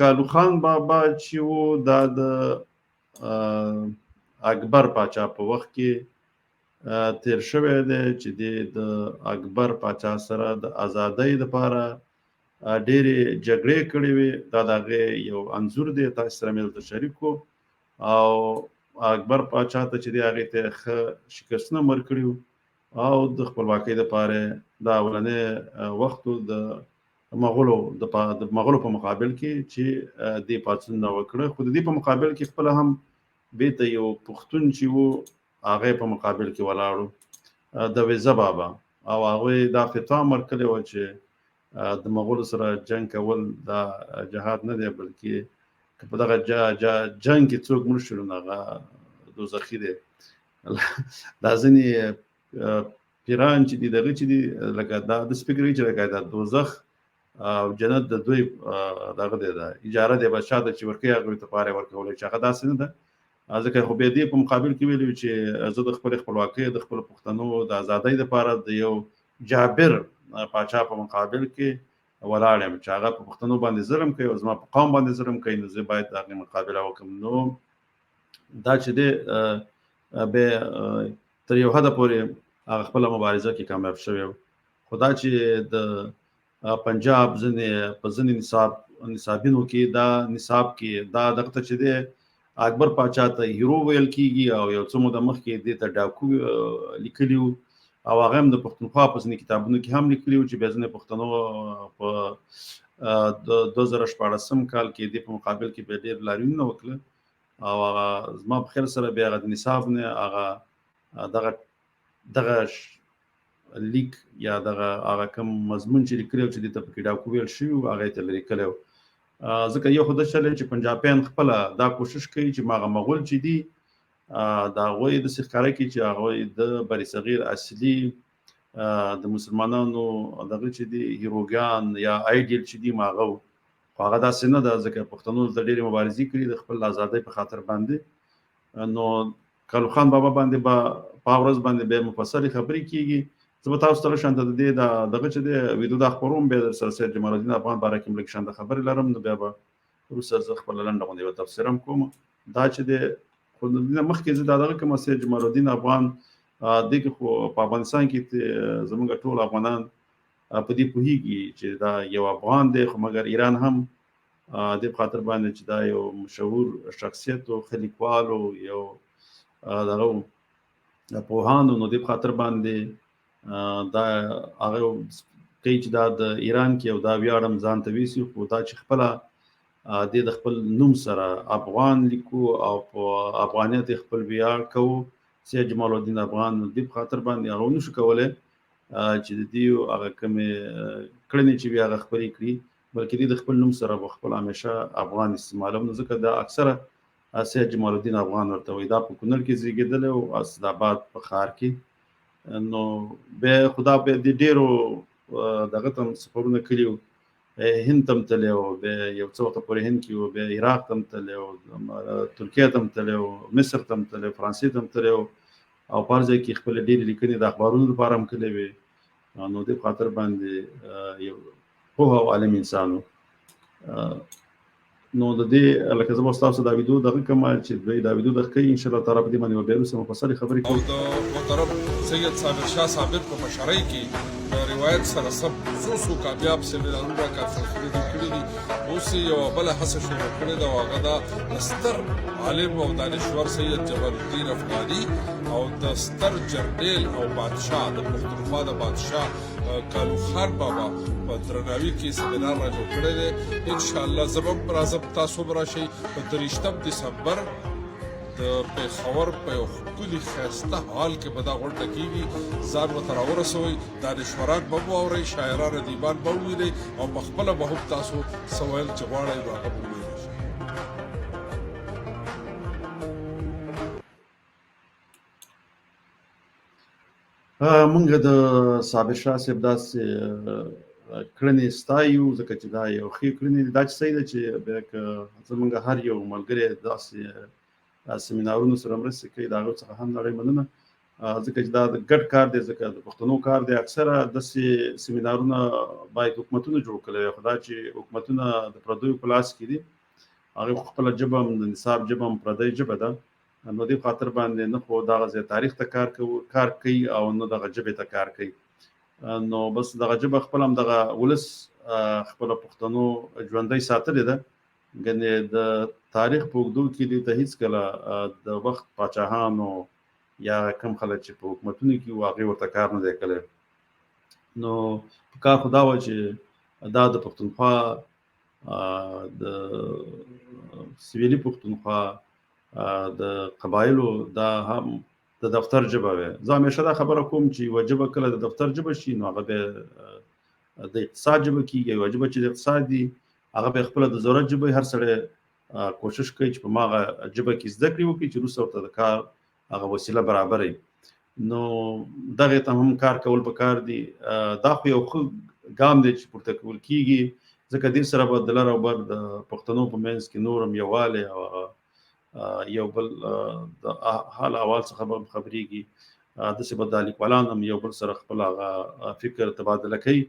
کالو خان بابا چې و دا د اکبر پاچا په وخت کې تیر شوی دی چې د اکبر پاچا سره د ازادۍ لپاره ډېرې جګړې کړې وې. دا د هغې یو انځور دی، تاسو سره مې دلته شریک کړو. او اکبر پاچا ته چې دی هغې ته ښه شکستونه ورکړي وو او د خپلواکۍ لپاره دا اولنی وخت و د مغولو په مقابل کې چې دې پاڅونونه وکړه. خو د دې په مقابل کې خپله هم بیرته یو پښتون چې و هغه په مقابل کې ولاړو، د ویزه بابا، او هغوی دا فتوا ورکړې وه چې د مغولو سره جنګ کول دا جهاد نه دی، بلکې که په دغه جنګ کې څوک مړ شي نو هغه دوزخي دی. دا ځینې پیران چې دي دغه چې دي لکه دا داسې فکر کوي چې لکه دا دوزخ او جنت د دوی دغه دی، دا اجاره دی به چاته چې ورکوي هغوی ته پاره ورکولی، چې هغه داسې نه ده. ځکه خو بیا دې په مقابل کې ویلي چې زه د خپلې خپلواکۍ د خپلو پښتنو د ازادۍ لپاره د یو جابر پاچا په مقابل کې ولاړ یم چې هغه په پښتنو باندې ظلم کوي او زما په قوم باندې ظلم کوي، نو زه باید د هغې مقابله وکړم. نو دا چې دی بیا تر یو حده پورې هغه خپله مبارزه کې کامیاب شوی و. خو دا چې د پنجاب په ځینې نصابینو کې دا نصاب کې دا دغه ته چې دی اکبر پاچا ته هیرو ویل کېږي او یو څه موده مخکې دې ته ډاکو لیکلي وو او هغه هم د پښتونخوا په ځینې کتابونو کې هم لیکلي وو چې بیا ځینې پښتنو په 2014 کال کې دې په مقابل کې بیا ډېر لاریونونه وکړه او هغه زما په خیال سره بیا هغه د نصاب نه هغه دغه لیک یا هغه کوم مضمون چې لیکلی و چې دې ته پکې ډاکو ویل شوي وو هغه یې ته لرې کړی و. ځکه یو خو دا چلی چې پنجابیان خپله دا کوشش کوي چې هغه مغول چې دي د هغوی داسې ښکاره کړي چې هغوی د بر صغیر اصلي د مسلمانانو دغه چې دي هیروګان یا آیډیل چې دي هغه و، خو هغه داسې نه ده. ځکه پښتنو د ډېرې مبارزې کړي د خپل آزادۍ په خاطر باندې. نو کالو خان بابا باندې به په ورځ باندې بیا مفصلې خبرې کېږي. زه به تاسو ته شانته د دې دغه چې دی ویډیو دا خپروم، بیا در سره سید جمال الدین افغان باره کې هم لږ شانته خبرې لرم، نو بیا به وروسته زه خپله لنډه غوندې یوه تبصره هم کوم. دا چې دی خو د دې نه مخکې زه دا دغه کوم سید جمال الدین افغان دې کې خو په افغانستان کې زموږ ټول افغانان په دې پوهېږي چې دا یو افغان دی، خو مګر ایران هم دې په خاطر باندې چې دا یو مشهور شخصیت و، ښه لیکوال و، یو دغه پوهان و، نو دې په خاطر باندې دا هغه کوي چې دا د ایران کې او دا ویاړم ځان ته ویسي، خو دا چې خپله دې د خپل نوم سره افغان لیکو او په افغانیت یې خپل ویاړ کوو. سید جمال الدین افغان دې په خاطر باندې هغه ونشو کولی چې د دې هغه کومې کړنې چې وي هغه خپرې کړي، بلکې دې د خپل نوم سره به خپل همیشه افغان استعمالوم. نو ځکه دا اکثره سید جمال الدین افغان ورته وایي. دا په کونړ کې زیږېدلی او اسداباد په ښار کې. نو بیا خدا بیا د ډېرو دغه ته هم سفرونه کړي وو، هند ته هم تللی و، بیا یو څه وخته پورې هند کې و، بیا عراق ته هم تللی و، ترکیه ته هم تللی و، مصر ته هم تللی و، فرانسې ته هم تللی و او په هر ځای کې خپلې ډېرې لیکنې د اخبارونو لپاره هم کړې وې. نو دې په خاطر باندې یو پوه او عالم انسان و. نو د دې لکه زه به ستاسو دا ویډیو دغه کوم چې دوی دا ویډیو دغه کوي، انشاءالله تعالی په دې باندې به بیا وروسته مفصلې خبرې کوو. او د محترم سید صابر شاه صابر په مشرۍ کې روایت سره سب څو کامیاب سیمینارونه کانفرنسونه دي کړي دي. اوس یو بله هڅه شروع کړې ده او هغه د ستر عالم او دانشور سید جمال الدین افغاني او د ستر جرنیل او بادشاه د پښتونخوا د بادشاه کالو خان بابا په درناوي کې سیمینار را جوړ کړی دی. انشاءالله زه به هم راځم، تاسو هم راشئ. په 23 دسمبر د پېښور په یو ښکلي ښایسته هال کې به دا غونډه کېږي. ځان ورته راورسوئ، دانشوران به واورئ، شاعران ادیبان به ووینئ او په خپله به هم تاسو څه ویل چې غواړئ نو هغه به وویلی شي. مونږ د صابر شاه صاحب داسې کړنې ستایو ځکه چې دا یو ښې کړنې دي. دا چې صحیح ده چې بیا که زمونږ هر یو ملګری داسې سیمینارونو سره مرسته کوي، د هغو څخه هم نړۍ مننه. ځکه چې دا د ګډ کار دی، ځکه د پښتنو کار دی. اکثره داسې سیمینارونه باید حکومتونه جوړ کړي، خو دا چې حکومتونه د پردیو په لاس کې دي، هغه خپله ژبه هم د نصاب ژبه هم پردۍ ژبه ده، نو دې خاطر باندې نه خو دغه ځای تاریخ ته کار کوي او نه دغه ژبې ته کار کوي. نو بس دغه ژبه خپل هم دغه ولس خپله پښتنو ژوندۍ ساتلې ده. ګنې د تاریخ په اوږدو کې دې ته هېڅکله د وخت پاچاهانو یا کم خلک چې په حکومتونو کې وو هغې ورته کار نه دی کړی. نو پکار خو دا وه چې دا د پښتونخوا د سویلي پښتونخوا د قبایلو دا هم د دفتر ژبه وي. زه همیشه دا خبره کوم چې یوه ژبه کله د دفتر ژبه شي نو هغه بیا د اقتصاد ژبه کېږي. یوه ژبه چې د اقتصاد دي هغه بیا خپله د ضرورت ژبه هر سړی کوشش کوي چې په هماغه ژبه کې زده کړې وکړي چې وروسته ورته د کار هغه وسیله برابره. نو دغې ته هم کار کول پکار دي. دا خو یو ښه ګام دی چې پورته کول کېږي، ځکه دې سره به د لر او بر د پښتنو په منځ کې نور هم یووالی او یو بل د حال احوال څخه به خبرېږي. داسې به دا لیکوالان هم یو بل سره خپل هغه فکر تبادله کوي.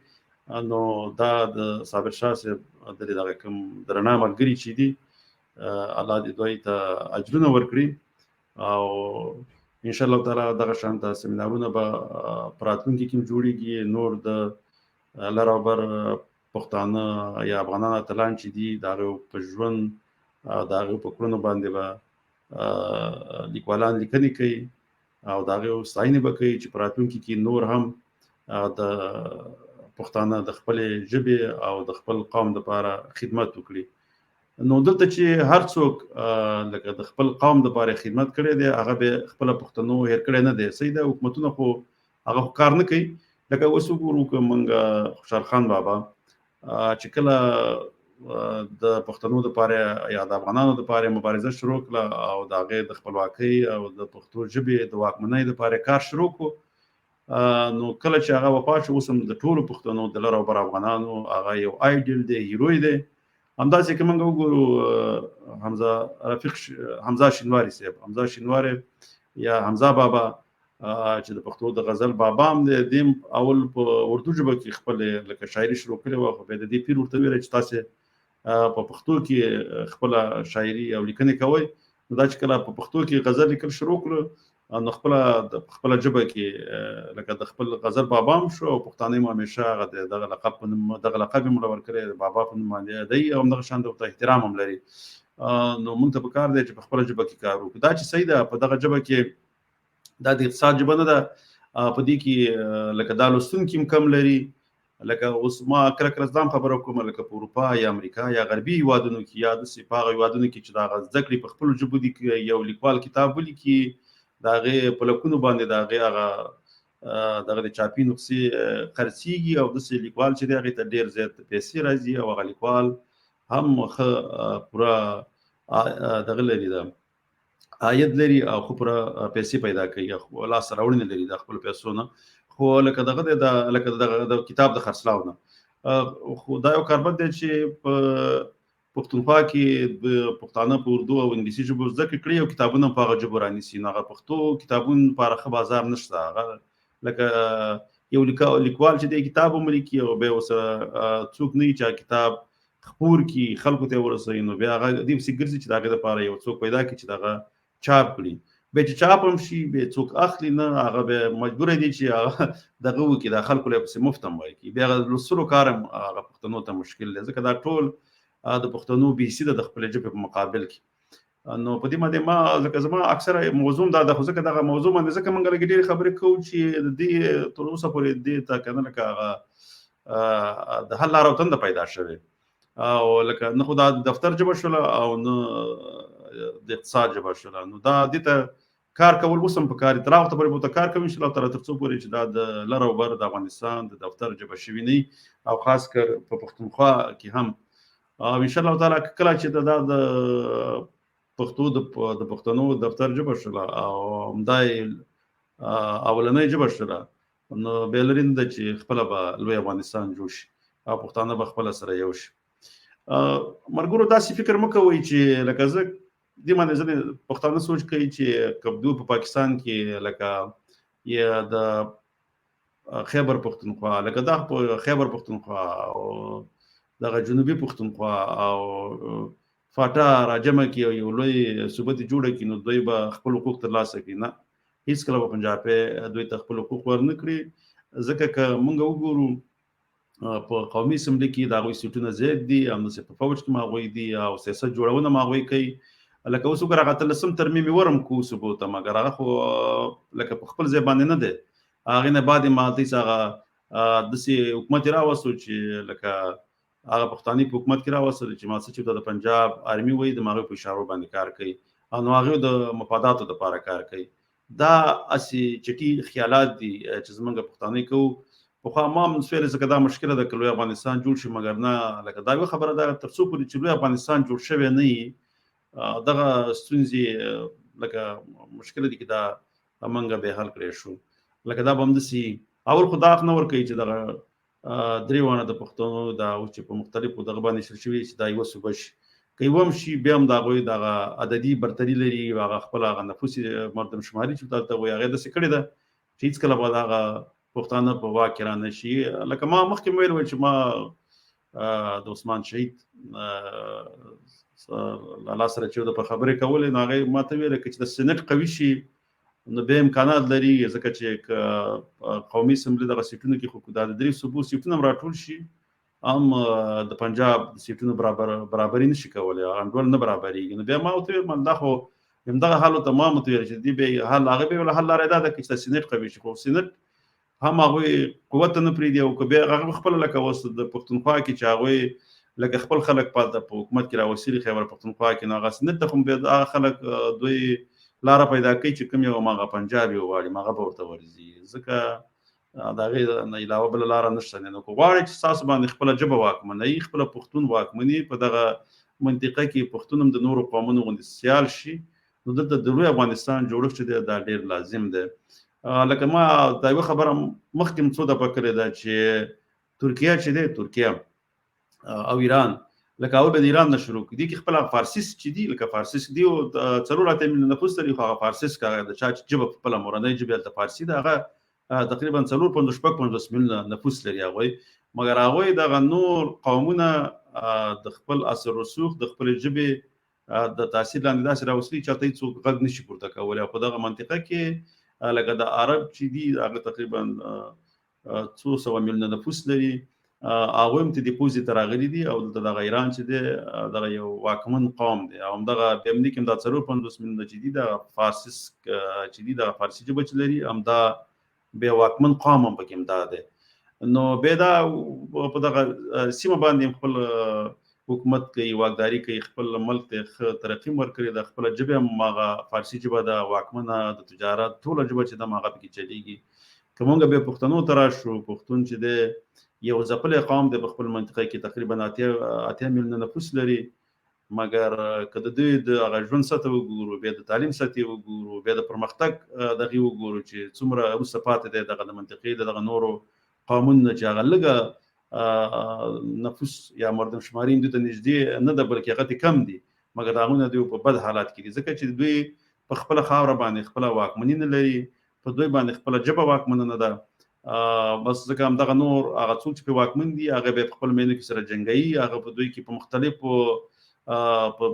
نو دا د صابر شاه صاحب دغه کوم درنه ملګري چې دي الله دې دوی ته اجرونه ورکړي او ان شاء الله تعالی دغه شانته سیمینارونه به په راتلونکي کې هم جوړېږي. نور د لر او بر پښتانه یا افغانان اتلان چې دي د هغو په ژوند د هغو په کړنو باندې به لیکوالان لیکنې کوي او د هغو ستاینې به کوي چې په راتلونکي کې نور هم د پښتانه د خپلې ژبې او د خپل قوم دپاره خدمت وکړي. نو دلته چې هر څوک لکه د خپل قوم دپاره خدمت کړی دی هغه به خپله پښتنو هېر کړی نه دی. صحیح ده، حکومتونه خو هغه کار نه کوي. لکه اوس وګورو که موږ خوشحال خان بابا چې کله د پښتنو دپاره یا د افغانانو دپاره مبارزه شروع کړه او د هغې د خپلواکۍ او د پښتو ژبې د واکمنۍ دپاره کار شروع کړو، نو کله چې هغه وفات شو اوس هم د ټولو پښتنو د لر او بر افغانانو هغه یو آیډیل دی، هیروی دی. همداسې که موږ وګورو حمزه شینواري صاحب، حمزه شینواري یا حمزه بابا چې د پښتو د غزل بابا هم دی، دې اول په اردو ژبه کې خپلې لکه شاعري شروع کړې وه، خو بیا د دې پیر ورته ویله چې تاسې په پښتو کې خپله شاعري او لیکنې کوئ. نو دا چې کله په پښتو کې غزل لیکل شروع کړو نو خپله ژبه کې لکه د خپل غزل بابا هم شو او پښتانه هم همیشه هغه دغه لقب یې موږ له ورکړی د بابا په نوم باندې دی او همدغه شان ورته احترام هم لري. نو موږ ته پکار دی چې په خپله ژبه کې کار وکړو. دا چې صحیح ده په دغه ژبه کې دا د اقتصاد ژبه نه ده، په دې کې لکه دا لوستونکي هم کم لري. لکه اوس ما کله کله ځان خبره کوم لکه په اروپا یا امریکا یا غربي هیوادونو کې یا داسې په هغه هیوادونو کې چې د هغه زده کړې په خپلو ژبو دي، یو لیکوال کتاب ولیکي د هغې په لکونو باندې د هغې هغه دغه د چاپي نسخې خرڅېږي او داسې لیکوال چې دی هغې ته ډېر زیات پیسې راځي او هغه لیکوال هم ښه پوره دغه لري ده عاید لري او خو پوره پیسې پیدا کوي، لاسته راوړنې لري د خپلو پیسو نه. خو لکه دغه دی لکه د کتاب د خرڅلاو نه، خو دا یو کاربن دی چې په پښتونخوا کې د پښتانه په اردو او انګلیسي ژبو زده کړې کړي او کتابونه په هغه ژبو رانیسي. نو هغه پښتو کتابونو لپاره ښه بازار نشته. هغه لکه یو لیکوال چې دی کتاب هم لیکي او بیا ورسره څوک نه وي چې کتاب خپور کړي خلکو ته ورسوي، نو بیا هغه دې پسې ګرځي چې د هغې دپاره یو څوک پیدا کړي چې دغه چاپ کړي. بیا چې چاپ هم شي بیا څوک اخلي نه، هغه بیا مجبوره دي چې هغه دغه وکړي، د خلکو له پسې مفت هم وایي بیا هغه لوستلو کار هم هغه پښتنو ته مشکل دی، ځکه دا ټول د پښتنو بېحسي ده د خپلې ژبې په مقابل کې. نو په دې باندې ما لکه زما اکثره موضوع دا ده، خو ځکه دغه موضوع باندې ځکه موږ لږ ډېرې خبرې کوو چې د دې تر اوسه پورې دې ته که نه لکه هغه د حل لاره او تنده پیدا شوې او لکه نه خو دا دفتر ژبه شوله او نه د اقتصاد ژبه شوله. نو دا دې ته کار کول اوس هم پکار دي، تر هغه وخته پورې به ورته کار کوو انشاءالله تعالی تر څو پورې چې دا د لر او بر د افغانستان د دفتر ژبه شوي نه وي او خاص کر په پښتونخوا کې هم انشاءالله تعالی کله چې دا د پښتو د پښتنو دفتر ژبه شوله او همدا اولنۍ ژبه شوله، نو بیا لرې نه ده چې خپله به لوی افغانستان جوړ شي او پښتانه به خپله سره یو شي. ملګرو داسې فکر مه کوئ چې لکه زه دې باندې ځینې پښتانه سوچ کوي چې که دوی په پاکستان کې لکه یا د خیبر پښتونخوا لکه دا په خیبر پښتونخوا او دغه جنوبي پښتونخوا او فاټا راجمه کې یو لوی صوبت جوړه کړي نو دوی به خپل حقوق ترلاسه کړي نه هیڅ کله په پنجاب دوی ته خپل حقوق ورنه کړي ځکه که موږ وګورو په قومي اسمبلی کې د هغوی سیټونه زیات دي همداسې په فوج کې هغوی دي او سیاست جوړونه هغوی کوي لکه اوس وګوره هغه 13 ترمیم یې ورم کو صوبو ته مګر هغه خو لکه په خپل ځای باندې نه دی هغې نه بعد یې مالتۍ هغه داسې حکومت یې راوستو چې لکه هغه پښتاني په حکومت کې راوستل چې ما څه چې د پنجاب آرمي وایي د هغوی په اشارو باندې کار کوي او نو هغوی د مفاداتو دپاره کار کوي دا هسې چټي خیالات دي چې زموږ پښتانه کوو پخوا ما هم سویل ځکه دا مشکله ده که لوی افغانستان جوړ شي مګر نه لکه دا یوه خبره ده تر څو پورې چې لوی افغانستان جوړ شوی نه وي دغه ستونزې لکه مشکله دي چې دا موږ به حل کړی شو لکه دا به همداسې اول خو دا حق نه ورکوي چې دغه درې واړه د پښتنو دا اوس چې په مختلفو دغه باندې نشر شوي چې دا یوه صوبه شي که یوه هم شي بیا هم د هغوی دغه عددي برتري لري هغه خپل هغه نفوس مردم شماري چې دلته وایي هغې داسې کړې ده چې هېڅکله به د هغه پښتانه په واک کې رانه شي لکه ما مخکې ویل وایي چې ما د عثمان شهید الله سره چې د په خبرې کولې نو هغې ما ته ویله که چې د سینټ قوي شي نو بیا امکانات لري ځکه چې قومي اسمبلي دغه سیټونو کې خو دا د درې صوبو سیټونه هم راټول شي هم د پنجاب د سیټونو برابري نشي کولی انډول نه برابرېږي نو بیا ما ورته ویل دا خو همدغه حال ورته ما ورته ویل چې دې بیا حل هغه بیا حل لاره دا ده چې د سینټ قوي شي خو سینټ هم هغوی قوت ته نه پرېږدي او که بیا هغه خپله لکه اوس د پښتونخوا کې چې هغوی لکه خپل خلک پالته په حکومت کې راوسیلي خیبر پښتونخوا کې نو هغه سینټ ته خو بیا هغه خلک دوی لاره پیدا کوي چې کوم یو هغه پنجاب یې وغواړي هغه به ورته ورځي ځکه د هغې نه علاوه بله لاره نشته نو که غواړئ چې ستاسو باندې خپله ژبه واکمنوي خپله پښتون واکمني په دغه منطقه کې پښتون هم د نورو قومونو غوندې سیال شي نو دلته د لوی افغانستان جوړښت چې دی دا ډېر لازم دی لکه ما دا یوه خبره مخکې م څو دفعه کړې ده چې ترکیه چې دی ترکیه او ایران لکه اول به د ایران نه شروع کړي دي کې خپل فارسیس چې دي لکه فارسیس دي او 4 میلیونه نفوس لري خو هغه فارسیس هغه د چا چې ژبه خپله مورنۍ ژبه هلته فارسي ده هغه تقریبا 4-5 میلیونه نفوس لري هغوی مګر هغوی دغه نور قومونه د خپل اثر رسوخ د خپلې ژبې د تاثیر لاندې داسې راوستلي چې هلته هېڅوک غږ نشي پورته کولی او په دغه منطقه کې لکه د عرب چې دي هغه تقریبا 200 میلیونه نفوس لري هغوی هم ته د پوځې ته راغلي دي او دلته دغه ایران چې دی دغه یو واکمن قوم دی او همدغه بیا همدې کې هم دا 4-5 میلیونه چې دي دغه فارسیس چې دي دغه فارسي ژبه چې لري همدا بیا واکمن قوم هم پکې همدا دی نو بیا دا په دغه سیمه باندې خپل حکومت کوي واکداري کوي خپل ملک ته ښه ترقي ورکړي د خپله ژبې هم هغه فارسي ژبه ده واکمنه د تجارت ټوله ژبه چې ده هغه پکې چلیږي که مونږ بیا پښتنو ته راشو پښتون چې دی یو ځپلی قوم دی په خپل منطقه کې تقریبا 8 میلیونه نفوس لري مګر که د دوی د هغه ژوند سطح وګورو بیا د تعلیم سطح وګورو بیا د پرمختګ دغې وګورو چې څومره وروسته پاتې دی دغه د منطقې دغه نورو قومونو نه چې هغه لږه نفوس یا مردم شماري دوی ته نږدې نه ده بلکې هغه ته کم دي مګر د هغوی نه دوی په بد حالات کې دي ځکه چې دوی په خپله خاوره باندې خپله واکمني نه لري په دوی باندې خپله ژبه واکمنه نه ده بس ځکه همدغه نور هغه څوک چې په واکمن دي هغه به په خپل مینو کې سره جنګوي هغه په دوی کې په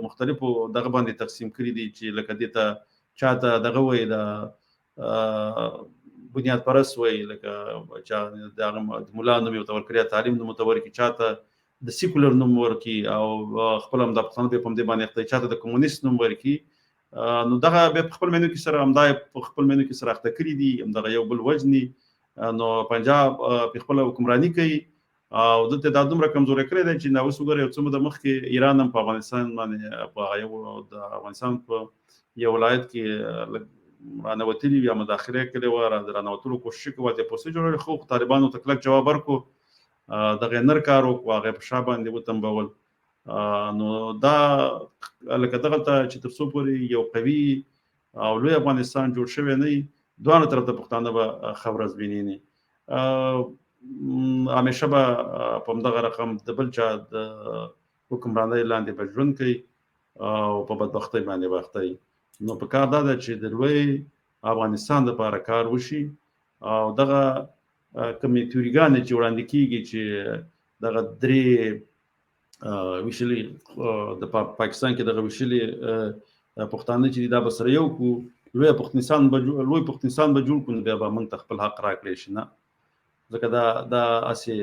مختلفو دغه باندې تقسیم کړي دي چې لکه دې ته چاته دغه وایي د بنیاد پرست وایي لکه چا د هغه ملا نوم یې ورته ورکړي تعلیم نوم ورته ورکړي چاته د سیکولر نوم ورکړي او خپل هم د پښتانه په همدې باندې اخته چاته د کمونیست نوم ورکړي نو دغه بیا په خپل مینو کې سره همدا په خپل مینو کې سره اخته کړي دي همدغه یو بل وجني نو پنجاب په خپل حکمرانی کوي او دلته دا دومره کمزوري کړی دی چې اوس وګورئ یو څه موده مخکې ایران هم په افغانستان باندې په یو د افغانستان په یو ولایت کې رانوتلي یا مداخله کړې وه د رانوتلو کوشش یې کوه د پوستې جوړول خو طالبانو ته کلک جواب ورکړو دغه نر کار وکړو هغې په شا باندې وتنبول نو دا لکه دغلته چې تر څو پورې یو قوي او لوی افغانستان جوړ شوی نه وي دوانو طرف ته پښتانه به ښه ورځ ویني همیشه به په همدغه رقم د بل چا د حکمرانۍ لاندې به ژوند کوي او په بدبختۍ باندې به اخته وي نو په کار دا ده چې د لوی افغانستان لپاره کار وشي او دغه کومې تیوریګانې چې وړاندې کیږي چې دغه درې ویشلې د پاکستان کې دغه ویشلې پښتانه چې دا به سره یو کو لوی پښتونستان به جوړ کړو بیا به موږ ته خپل حق راکړی شي نه ځکه دا اسې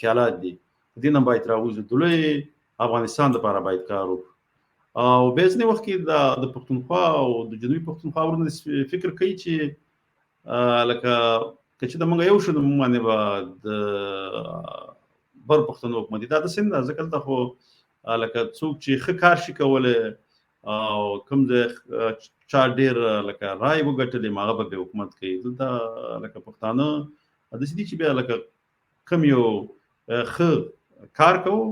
خیالات دي دې نه باید راوځو د لوی افغانستان لپاره باید کار وکړو او به ځینې وخت کې د پښتونخوا او د جنوبي پښتونخوا ورونه فکر کوي چې لکه که چې د موږ یو شو نو موږ باندې به د بر پښتنو حکومت دا داسې نه ده ځکه دلته خو لکه څوک چې ښه کار شي کولی او کوم ځای چا ډېر لکه رای وګټلې هغه به حکومت کوي دلته لکه پښتانه داسې دي چې بیا لکه کوم یو ښه کار کوو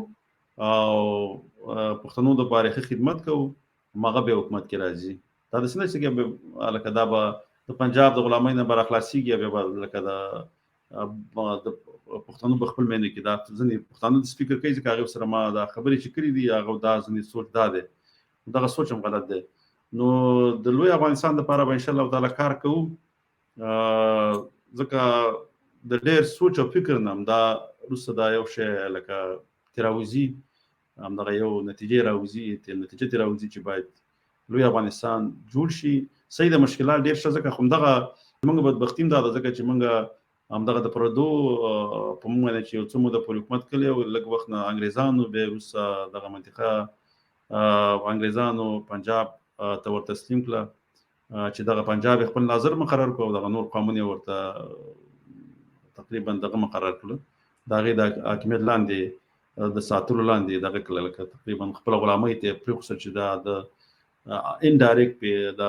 او پښتنو دپاره ښه خدمت کوو هغه به حکومت کې راځي دا داسې نه چې لکه دا به د پنجاب د غلامۍ نه به راخلاصېږي بیا به لکه د پښتنو په خپل مینه کې دا ځینې پښتانه د فکر کوي ځکه هغې سره ما دا خبرې چې کړي دي هغه دا ځینې سوچ دا دی دغه سوچ هم غلط دی نو د لوی افغانستان لپاره به انشاءالله تعالی کار کوو ځکه د ډېر سوچ او فکر نه هم دا وروسته دا یو شی لکه ترې راوځي همدغه یو نتیجې راوځي چې باید لوی افغانستان جوړ شي صحیح د مشکلات ډېر شته ځکه خو همدغه زموږ بدبختي هم دا ده ځکه چې موږ همدغه د پردو په موږ باندې چې یو څه موده پورې حکومت کړی او لږ وخت نه انګریزانو بیا وروسته دغه منطقه انګریزانو پنجاب ته ور تسلیم کړه چې دغه پنجاب خپل ناظر مقرر کړ او دغه نور قومونه ورته تقریبا دغه مقرر کړل د هغې د حاکمیت لاندې د ساتلو لاندې دغه کړل لکه تقریبا خپله غلامۍ ته یې پرېښودل چې دا د انډایرکټ پې د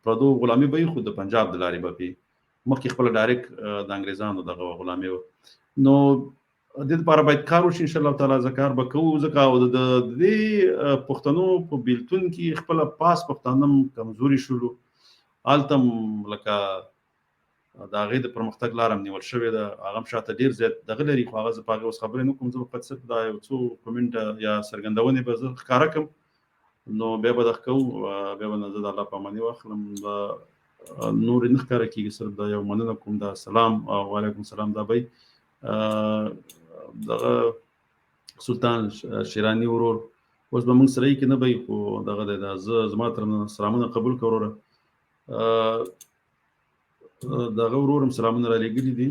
پردو غلامي به وي خو د پنجاب د لارې به وي مخکې خپله ډایرکټ د انګریزانو دغه غلامي وه نو د دې لپاره باید کار وشي انشاءالله تعالی زه کار به کوو ځکه د دې پښتنو په بیلتون کې خپله پاس پښتانه هم کمزوري شولو هلته هم لکه د هغې د پرمختګ لاره هم نیول شوې ده هغه هم شاته ډېر زیات دغه لري خو هغه زه په هغې اوس خبرې نه کوم زه به صرف دا یو څو کومنټ یا څرګندونې به زه ښکاره کړم نو بیا به دغه کوو بیا به نه زه د الله په اماني واخلم نور نه ښکاره کېږي صرف دا یو مننه کوم دا سلام وعلیکم سلام دا به دغه سلطان شیراني ورور اوس به موږ سره یې کې نه به خو دغه دی دا زه زما تر نه سلامونه قبول کړه وروره دغه ورور هم سلامونه رالیږلي دي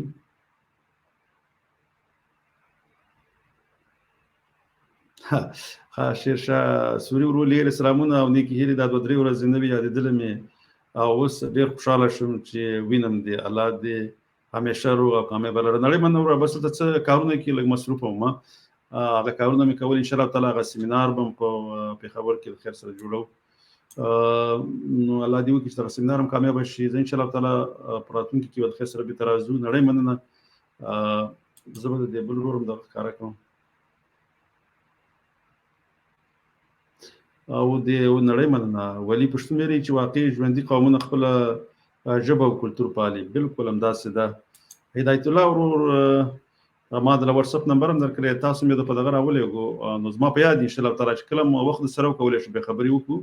شیرشاه سوري ورور لیږلي سلامونه او نیکې هیلې دا 2-3 ورځې نه وي یادېدلی مې او اوس ډېر خوشحاله شوم چې وینم دې الله دې همیشه روغ او کامیاب لره نړۍ مننه وروره بس دلته څه کارونه کې لږ مصروفه وم هغه کارونه مې کول انشاءالله تعالی هغه سیمینار به م په پېښور کې د خیر سره جوړو نو الله دې وکړي چې دغه سیمینار هم کامیابه شي زه انشاءالله تعالی په راتلونکي کې به د خیر سره بېرته راځو نړۍ مننه زه به د دې بل ورور هم دغه ښکاره کړم او د نړۍ مننه ولي پښتون لري چې واقعي ژوندي قومونه خپله ژبه او کلتور پالي بالکل همداسې ده هدایت الله ورور ما د واتساپ نمبر هم درکړی تاسو مې د په دغه راولېږو نو زما په یاد انشاءالله تعالی چې کله مو وخت سره وکولی شو بیا خبرې وکړو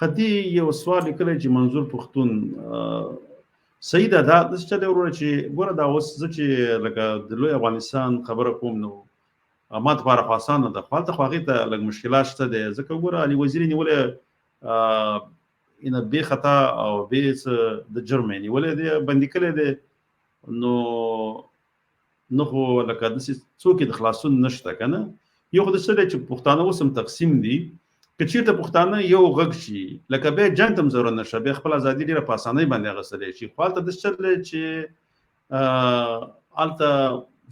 قدي یو سوال لیکلی چې منظور پښتون صحیح ده دا داسې چلی وروره چې ګوره دا اوس زه چې لکه د لوی افغانستان خبره کوم نو ما دپاره خو اسانه ده خو هلته خو هغې ته لږ مشکلات شته دی ځکه ګوره علي وزیر یې نیولی بې خطا او بې څه د جرم یې نیولی دی بندي کړی دی نو خو لکه داسې څوک یې د خلاصون نشته که نه یو خو داسې دی چې پښتانه اوس هم تقسیم دي که چېرته پښتانه یو غږ شي لکه بیا جنګ ته هم ضرورت نشته بیا خپله ازادي ډېره په اسانۍ باندې اخیستلی شي خو هلته داسې چل دی چې هلته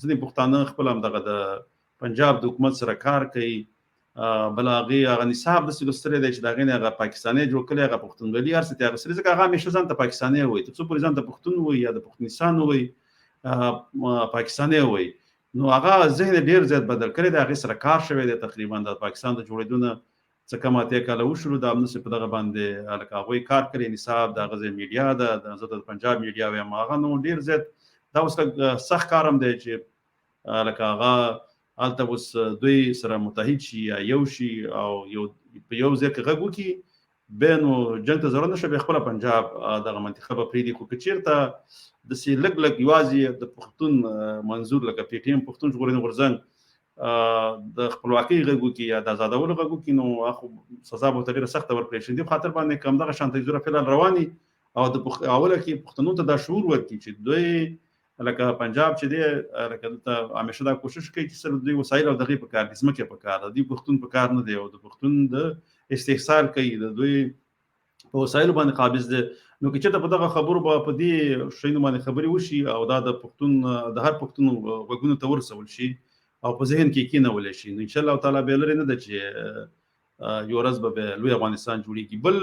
ځینې پښتانه خپله همدغه د پنجاب د حکومت سره کار کوي بل هغې هغه نصاب داسې لوستلی دی چې د هغې نه هغه پاکستاني جوړ کړی هغه پښتونولي هر څه ترې اخیستلي ځکه هغه همیشه ځان ته پاکستاني وایي تر څو پورې ځان ته پښتون وایي یا د پښتونستان وایي پاکستاني وایي نو هغه ذهن ډېر زیات بدل کړی دی هغې سره کار شوی دی تقریبا د پاکستان د جوړېدو نه څه کم 8 کاله وشولو دا همداسې په دغه باندې لکه هغوی کار کړی نصاب د هغه ځای میډیا ده زه د پنجاب میډیا وایم هغه نو ډېر زیات دا اوس سخت کار هم دی چې لکه هغه هلته اوس دوی سره متحد شي یا یو شي او په یو ځای کې غږ وکړي بینو جنگ ته ضرورت نشه به خپل پنجاب دغه منطقه په پریدي خو کچیرته د سی لګ یوازې د پښتون منظور لکه پی ټی ایم پښتون ژغورنې غورځنګ د خپلواکۍ غږو کې یا د آزادولو غږو کې نو اخو سزا به ډیره سخته ورکړي شي د خاطر باندې کم دغه شانتي زوره فعلا رواني او د اوله کې پښتنو ته دا شعور ورکړي چې دوی لکه پنجاب چې دی لکه ته همیشه دا کوشش کوي چې سره دوی وسایل او دغه په کار دي سمکه په کار دي پښتون په کار نه دی او د پښتون د استحصال کوي د دوی په وسایل باندې قابض دي نو که چې په دغه خبرو په دې شینو باندې خبري وشي او دا د پښتون د هر پښتون وګونو ته ورسول شي او په ذهن کې کېنول شي نو ان شاء الله تعالی به لري نه د چې یو ورځ به لوی افغانستان جوړیږي بل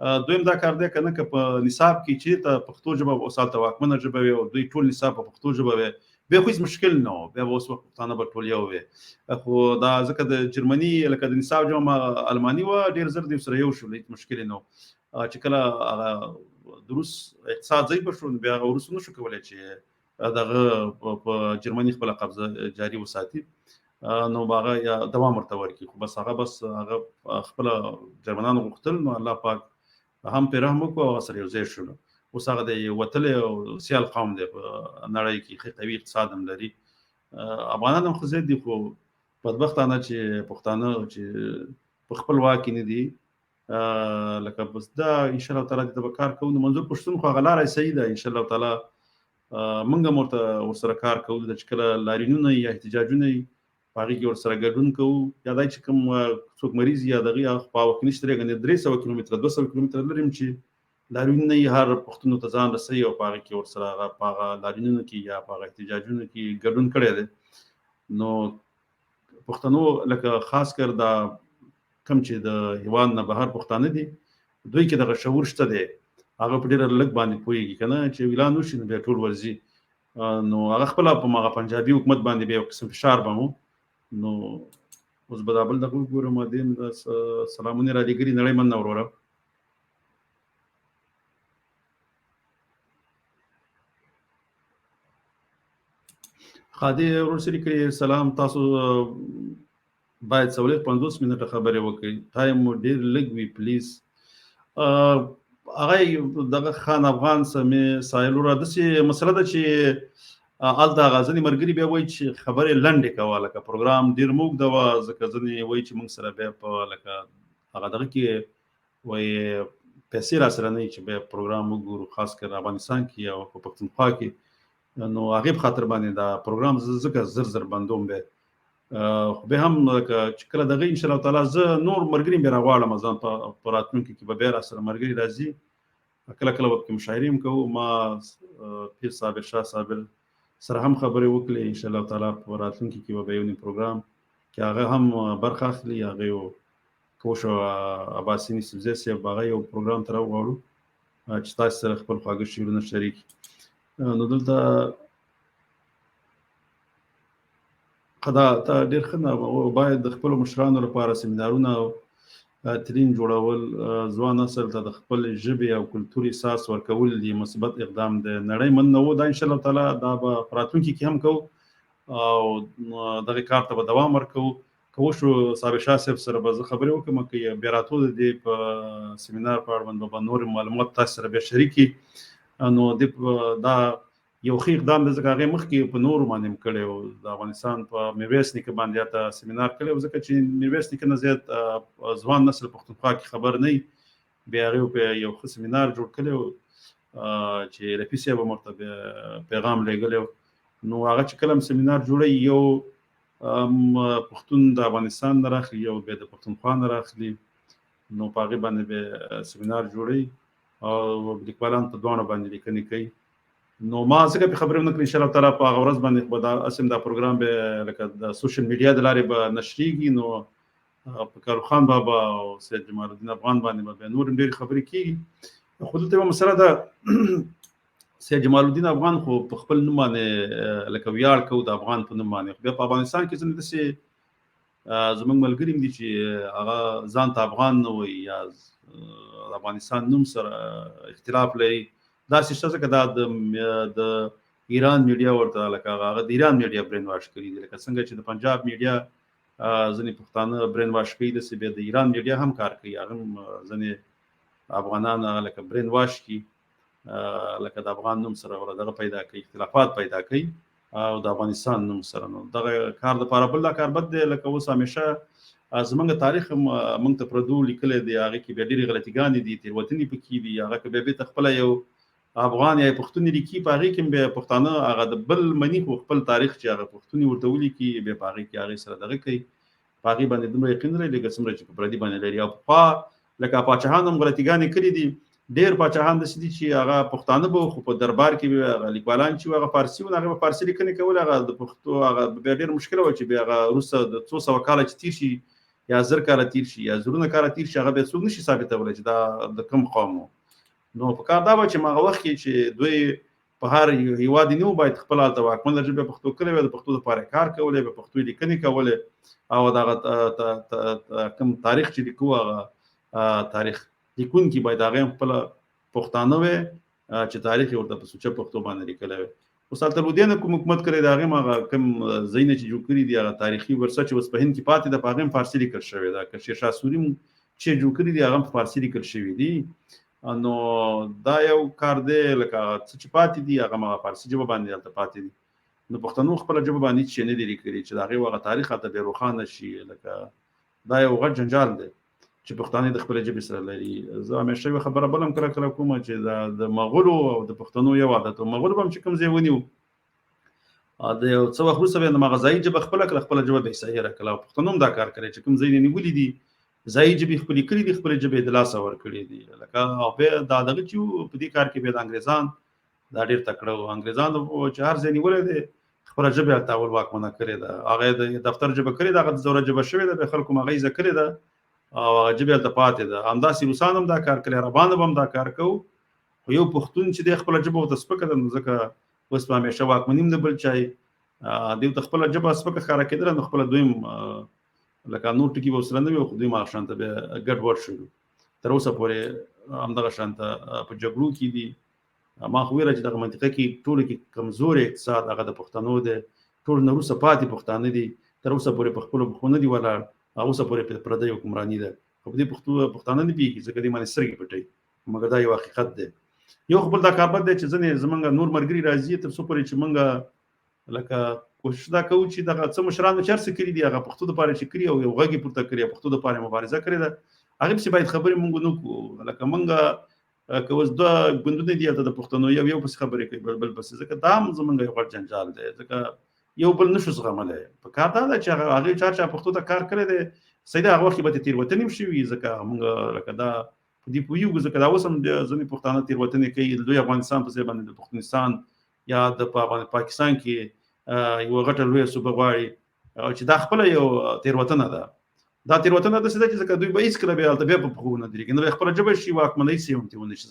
دویم دا کار دی کنه که په نصاب کې چې ته پښتو ژبه او سالته واکمنه ژبه وي او دوی ټول نصاب په پښتو ژبه وي به خو هیڅ مشکل نه و به اوس وخت پښتانه به ټول یو وي خو دا ځکه د جرمني لکه د نصاب ژبه الماني و ډیر زر دی سره یو شو هیڅ مشکل نه چې کله دروس اقتصاد ځای په شو بیا ورسونه شو کولای چې دغه په جرمني خپل قبضه جاری وساتي نو باغه یا دوام ورته ورکی خو بس هغه خپل جرمنانو غوښتل نو الله پاک هم په رحم وکړو او سره یو ځای شو اوس هغه د وتل او سیال قوم دی په نړۍ کې خې قوي اقتصاد هم لري افغانان هم خزه دي خو بدبختانه چې پښتانه چې په خپل واک نه دي لکه بس دا ان شاء الله تعالی د کار کوو منظور پښتون خو غلاره صحیح ده ان شاء الله تعالی منګه مرته ورسره کار کوو د چکل لارینونه یا احتجاجونه پاره کې ورسره ګډون کوو یا دای چې کوم څوک مریض یا دغه په وخت نشته غنډه 300 کیلومتر 200 کیلومتر لرم چې لارینونه هر پښتون ته ځان رسي او پاره کې ورسره پاره لارینونه کې یا پاره احتجاجونه کې ګډون کړي دي نو پښتنو لکه خاص کر دا کم چې د هیوان نه بهر پښتانه دي دوی کې دغه شعور شته دي هغه په ډېر لږ باندې پويږي کنه چې ویلان وشي نو به ټول ورزي نو هغه خپل په مغه پنجابي حکومت باندې به یو قسم فشار بمو نو اوس بدابل دغه ګورم دیم سلامونه را لګري نړۍ من وروره خادي ورسري کې سلام تاسو باید سوالات 50 منټه خبره وکړي ټایم ډیر لګ وی پلیز هغه دغه خان افغان سمې سایل را دسي مسله ده چې ال دا غزنی مرګري به وای چې خبره لنډه کوله که پروګرام ډیر موږ دا ځکه ځنی وای چې موږ سره به په لکه هغه دغه کې وای پیسې را سره نه چې به پروګرام وګورو خاص کر افغانستان کې او په پښتونخوا کې نو هغه خاطر باندې دا پروګرام زکه زر بندوم به خو به هم چې کله دغه ان شاء الله تعالی زه نور مرګري به راغواړم ځان په راتلونکي کې به بیر سره مرګري راځي کله کله وخت مشاعریم کوو ما پیر صابر شاه صابر سره هم خبرې وکړې ان شاء الله تعالی په راتلونکي کې به یو پروګرام کې هغه هم برخه اخلي هغه یو کوشو عباسینی سبزه سی باغ یو پروګرام تر وغواړو چې تاسو سره خپل خواږه شیرونه شریک نو دلته خدا ته ډیر خنه او باید د خپل مشرانو لپاره سیمینارونه ترین جوړول ځوان نسل ته د خپل ژبې او کلتوري احساس ورکول دي مثبت اقدام دی نړۍ من نو دا ان شاء الله تعالی دا به راتلونکي کې هم کوو او دغه کار ته به دوام ورکوو کوو شو صاحب شاه صاحب سره به خبرې وکم چې بیراتو د سیمینار په اړه باندې نور معلومات تاسو سره به شریکي نو دا یو خې اقدام د زګاغه مخ کې په نور باندې کړي د افغانستان په میرویس نیکه باندې تا سیمینار کړي ځکه چې میرویس نیکه نه زیات ځوان نسل پښتونخوا کې خبر نه بیا په یو سیمینار جوړ کړي چې رفیسه به مرتبه پیغام لګلو نو هغه چې کلم سیمینار جوړي یو پښتون د افغانستان نه راخلي یو به د پښتونخوا نه راخلي نو پاغه باندې به سیمینار جوړي او لیکوالان ته دوه باندې لیکنې کوي نو ما څنګه په خبرونه کړی ان شاء الله تعالی په غورز باندې په دا اسم دا پروګرام به لکه د سوشل میډیا د لارې به نشریږي نو په کارخان بابا او سید جمال الدین افغان باندې به نور ډېر خبرې کیږي خو دلته مسله ده سید جمال الدین افغان خو په خپل نوم باندې لکه ویاړ کو د افغان په نوم باندې په افغانستان کې څنګه دسي زمونږ ملګری دي چې هغه ځان ته افغان نه وي یا افغانستان نوم سره اختلاف لري دا سیسته څنګه د ایران میډیا ورته لکه هغه د ایران میډیا برین واش کړی دي لکه څنګه چې د پنجاب میډیا ځنې پښتانه برین واش کوي د سبه د ایران میډیا هم کار کوي هغه ځنې افغانان لکه برین واش کی لکه د افغان نوم سره ورته پیدا کوي اختلافات پیدا کوي او د افغانستان نوم سره نو دغه کار د پاره بل کار بد دی لکه اوس همیشه زمونږ تاریخ مونږ ته پردو لیکل دی هغه کې به ډېری غلطیګانې دي تیروتنې پکې دي هغه کې به تخپل یو افغان یا پښتون لیکي په هغه کې به پښتانه هغه د بل منی خپل تاریخ چې هغه پښتوني ورته ولیکي به په هغه کې هغه سره دغه کوي په هغه باندې دومره یقین لري لکه څومره چې په پردي باندې لري او په لکه پاچاهان هم غلطیګانې کړې دي ډېر پاچاهان داسې دي چې هغه پښتانه به خو په دربار کې به لیکوالان چې هغه فارسي و هغه فارسي لیکنې کول هغه د پښتو هغه به ډېر مشکل و چې به هغه وروسته د 200 کاله چې تیر شي یا 1000 کاله تیر شي یا زرونه کاله تیر شي هغه به څوک نشي ثابتولی چې دا د کوم قوم نو په کار دا و چې هغه وخت کې چې دوی په هر هیواد نیو باید خپل حالت واکمن ژبه پښتو کړي وي د پښتو لپاره کار کولای به پښتو لیکنې کولای او دا کوم تاریخ چې لیکو هغه تاریخ لیکون کې باید هغه خپل پښتانه وي چې تاریخ ورته په سوچه پښتو باندې لیکلی وي اوس هلته لودین کوم حکومت کړی د هغې هغه کوم ځایونه چې جوړ کړي دي هغه تاریخي ورثه چې اوس په هند کې پاتې ده په هغې هم فارسي لیکل شوې ده که شیرشاه سوري چې جوړ کړي دي هغه هم په فارسي لیکل شوي دي نو دا یو کار دی لکه څه چې پاتې دي هغه هغه فارسي ژبه باندې هلته پاتې دي نو پښتنو خپله ژبه باندې هېڅ شی نه دي لیکلي چې د هغې هغه تاریخ هلته بیا روښانه شي لکه دا یو غټ جنجال دی چې پښتانه د خپل ژبې سره لري زه همیشه یو خبره بل هم کله کله کوم چې د مغولو او د پښتنو یو عادت او مغول به هم چې کوم ځای ونیو د یو څه وخت وروسته بیا د مغذایي ژبه خپله کړه خپله ژبه به صحیح راکړه او پښتنو هم دا کار کړی چې کوم ځای یې نیولي دي ځایي ژبې خپلې کړي دي خپلې ژبې د لاسه ورکړي دي لکه بیا دا دغه چې په دې کار کې بیا د انګریزان دا ډېر تکړه وو انګریزانو چې هر ځای نیولی دی خپله ژبه هلته اول واکمنه کړې ده هغه د دفتر ژبه کړې ده هغه د زوره ژبه شوې ده بیا خلکو هغه زده کړې ده او ژبه هلته پاتې ده همداسې روسان هم دا کار کوي عربان هم دا کار کوي خو یو پښتون چې دی خپله ژبه ورته سپکه ده نو ځکه اوس په همیشه واکمني هم د بل چا دوی ته خپله ژبه سپکه ښکاره کېدله نو خپله دوی لکه نور ټکي به ورسره نه وي خو دوی هم هغه شان ته بیا ګډوډ شولو تر اوسه پورې همدغه شان ته په جګړو کې دي ما خو ویله چې دغه منطقه کې ټولو کې کمزوری اقتصاد هغه د پښتنو دی ټول نه وروسته پاتې پښتانه دي تر اوسه پورې په خپلو پښو نه دي ولاړ اوسه پورې پردی حکمراني ده خو په دې پښتانه نه پوهېږي ځکه دې باندې سترګې پټوي مګر دا یو حقیقت دی یو خو بل دا کار بد دی چې ځینې زمونږ نور ملګري راځي تر څو پورې چې مونږ لکه کوشش دا کوو چې دغه څه مشرانو چې هر څه کړي دي هغه پښتو دپاره چې کړي او یو غږ یې پورته کړي پښتو دپاره مبارزه کړې ده هغې پسې باید خبرې مونږ نه کړو لکه مونږ که اوس دوه ګوندونه دي هلته د پښتنو یو پسې خبرې کوي بل پسې ځکه دا هم زمونږ یو غټ جنجال دی ځکه یو بل نشو زغملی په کار دا ده چې هغې چا پښتو ته کار کړی دی صحیح ده هغه وخت کې به ترې تېروتنې هم شوي ځکه مونږ لکه دا په دې پوهېږو ځکه دا اوس هم ځینې پښتانه تېروتنې کوي لوی افغانستان په ځای باندې د پښتونستان یا د پاکستان کې یوه غټه لویه صوبه غواړي چې دا خپله یو تېروتنه ده دا تېروتنه داسې ده چې ځکه دوی به هېڅکله بیا هلته بیا په پښو ونه درېږي نه به خپله ژبه شي واکمنۍ سي هم ترې ونه شي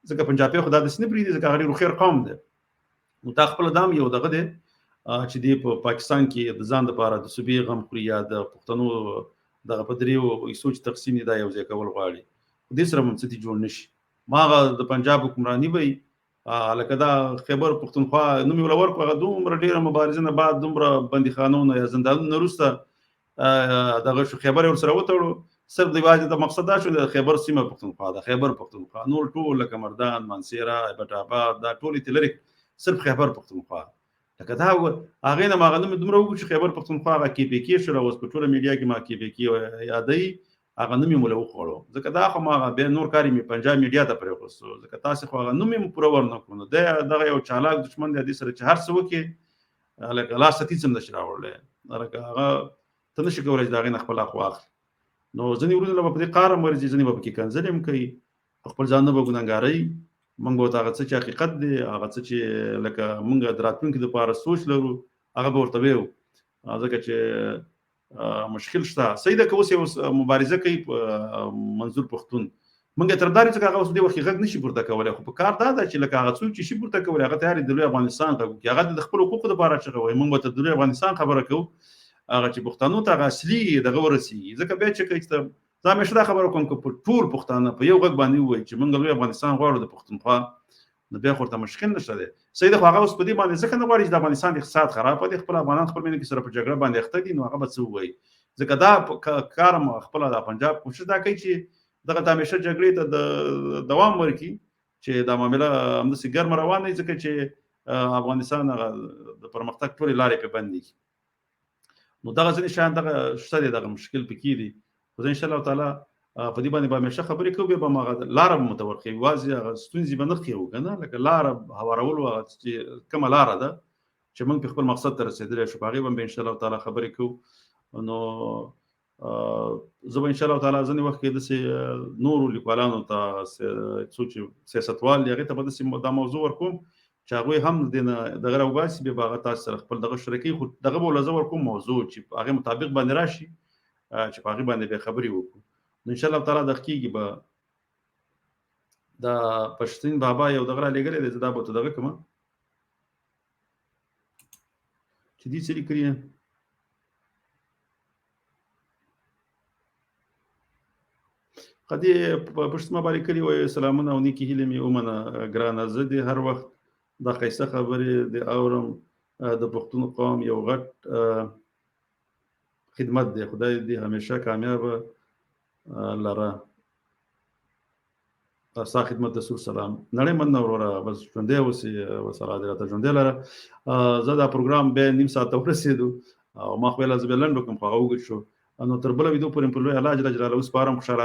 ځکه پنجابي خو دا داسې نه پرېږدي ځکه هغه ډېر هوښیار قوم دی نو دا خپله دا هم یو دغه دی چې دی په پاکستان کې د ځان دپاره د صوبې غم خوري یا د پښتنو دغه په دریو حصو چې تقسیم یې دا یو ځای کول غواړي دې سره هم څه دې جوړ نه شي ما هغه د پنجاب حکمراني به لکه دا خیبر پښتونخوا نوم یې وله ورکړو هغه دومره ډېره مبارزې نه بعد دومره بندیخانو نه یا زندانونو نه وروسته دغه شو خیبر یې ورسره وتړو صرف د یوازې د مقصد دا شو د خیبر سیمه پښتونخوا د خیبر پښتونخوا نور ټول لکه مردان منصیره ایبټ آباد دا ټول یې لرې صرف خیبر پښتونخوا لکه دا هغې نه ما هغه نوم دومره وکړو چې خیبر پښتونخوا هغه کې پی کې شوله اوس په ټوله میډیا کې ما کې پی کې یادوي هغه نوم یې موږ وخوړو ځکه دا خو ما هغه بیا نور کار یې پنجاب میډیا ته پرېوستو ځکه تاسې خو هغه نوم یې پوره ورنه کړو نو دی دغه یو چالاک دښمن دی دې سره چې هر څه وکړي لکه لاس ته هېڅ هم نشي راوړلی لکه هغه ته نشي کولی چې د هغې نه خپل اخ واخلي نو ځینې ورونه به په دې قار هم ورځي ځینې به پکې کنځلې هم کوي خپل ځان نه به ګناهګاروي موږ به ورته هغه څه چې حقیقت دی هغه څه چې لکه موږ د راتلونکي دپاره سوچ لرو هغه به ورته ویو ځکه چې مشکل شته صحیح ده که اوس یو مبارزه کوي منظور پښتون موږ یې طرفدار یو ځکه هغه اوس دې وخت کې غږ نشي پورته کولی خو په کار دا ده چې لکه هغه څوک چې شي پورته کولی هغه تیار د لوی افغانستان غږ وکړي هغه د خپلو حقوقو دپاره چغه وایي موږ ورته د لوی افغانستان خبره کوو هغه چې پښتنو ته هغه اصلي دغه ورسېږي ځکه بیا چې کوي چې زه همیشه دا خبره کوم که په ټول پښتانه په یو غږ باندې ووایي چې موږ لوی افغانستان غواړو د پښتونخوا نو بیا خو ورته مشکل نشته دی صحیح ده خو هغه اوس په دې باندې ځکه نه غواړي چې د افغانستان اقتصاد خراب دی خپل افغانان خپل مینه کې سره په جګړه باندې اخته دي نو هغه به څه ووایي ځکه دا کار هم خپله د پنجاب کوشش دا کوي چې دغه همیشه جګړې ته د دوام ورکړي چې دا معامله همداسې ګرمه روانه وي، ځکه چې افغانستان هغه د پرمختګ ټولې لارې پرې بندې کړي. نو دغه ځینې شیان دغه شته دی، دغه مشکل پکې دی، خو زه انشاءالله تعالی په دې باندې به همیشه خبرې کوو، بیا به هغه لاره به مو ته ورښیو، یوازې هغه ستونزې به نه ښیو که نه، لکه لاره هوارولو هغه چې کومه لاره ده چې موږ په خپل مقصد ته رسېدلی شو، په هغې باندې به انشاءالله تعالی خبرې کوو. نو زه به انشاءالله تعالی ځینې وخت کې داسې نورو لیکوالانو ته څوک چې سیاستوال دي هغې ته به داسې دا موضوع ورکوم چې هغوی هم دې نه دغه راوباسي، بیا به هغه تاسو سره خپل دغه شریکوي، خو دغه به ولله زه ورکوم موضوع چې په هغې مطابق باندې راشي، چې په هغې باندې بیا خبرې وکړو. نو انشاءالله تعالی دغه کېږي به دا پښتین بابا یو دغه رالیږلی دی، زه دا به ورته دغه کړم چې دې څه لیکلي قدې په پښتما باندې کړي وایي سلامونه او نیکې هیلې مې ومنه ګرانه، زه دې هر وخت دا ښایسته خبرې د اورم، د پښتون قوم یو غټ خدمت دی، خدای دې همیشه کامیابه لره. ستا خدمت رسول سلام. نړۍ مننه وروره، بس ژوندی اوسې، ورسره دې راته ژوندی لره. زه دا پروګرام بیا نیم ساعت ته ورسېدو او ما خو ویله زه بیا لنډ وکړم، خو هغه اوږد شو. نو تر بله ویدو پورې په لوی الله جل جلاله سپارم. خوشحاله